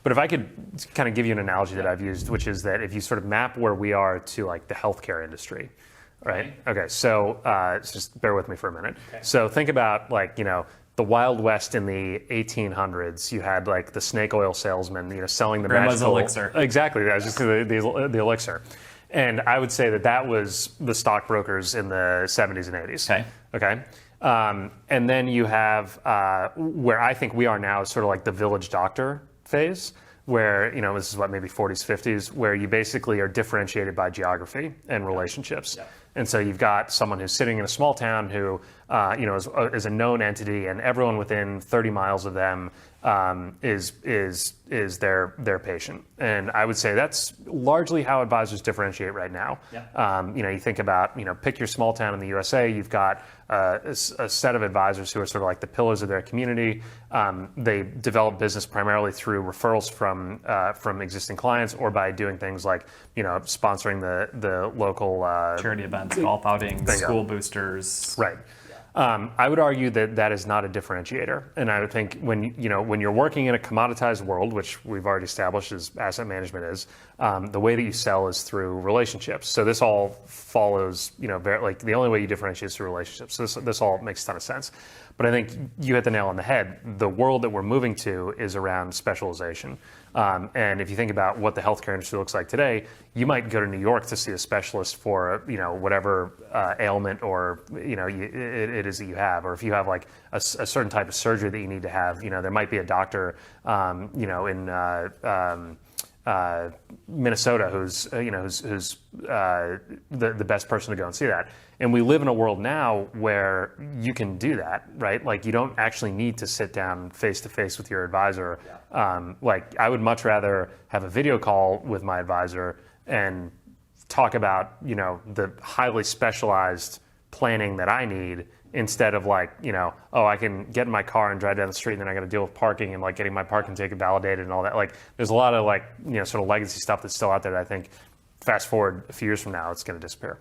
But if I could kind of give you an analogy that I've used, which is that if you sort of map where we are to like the healthcare industry, right? Okay, so just bear with me for a minute. Okay. So think about like, the Wild West in the 1800s. You had like the snake oil salesman, selling the Grandma's magical elixir. Exactly, that was just the elixir. And I would say that was the stockbrokers in the 70s and 80s. Okay. And then you have where I think we are now is sort of like the village doctor phase, where, this is what, maybe 40s, 50s, where you basically are differentiated by geography and relationships. Yeah. And so you've got someone who's sitting in a small town who, is a known entity, and everyone within 30 miles of them is their patient. And I would say that's largely how advisors differentiate right now. Yeah. You think about, pick your small town in the USA, you've got a set of advisors who are sort of like the pillars of their community. They develop business primarily through referrals from existing clients, or by doing things like, sponsoring the local charity events, golf outings, school boosters. Right. I would argue that is not a differentiator, and I would think when you're working in a commoditized world, which we've already established as asset management is, the way that you sell is through relationships. So this all follows, like the only way you differentiate is through relationships. So this all makes a ton of sense. But I think you hit the nail on the head. The world that we're moving to is around specialization. And if you think about what the healthcare industry looks like today, you might go to New York to see a specialist for, whatever ailment or, it is that you have. Or if you have like a certain type of surgery that you need to have, there might be a doctor, in Minnesota who's the best person to go and see that. And we live in a world now where you can do that, right? Like you don't actually need to sit down face to face with your advisor. Yeah. Like I would much rather have a video call with my advisor and talk about, the highly specialized planning that I need, instead of like, I can get in my car and drive down the street and then I got to deal with parking and like getting my parking ticket validated and all that. Like there's a lot of like, sort of legacy stuff that's still out there that I think fast forward a few years from now, it's going to disappear.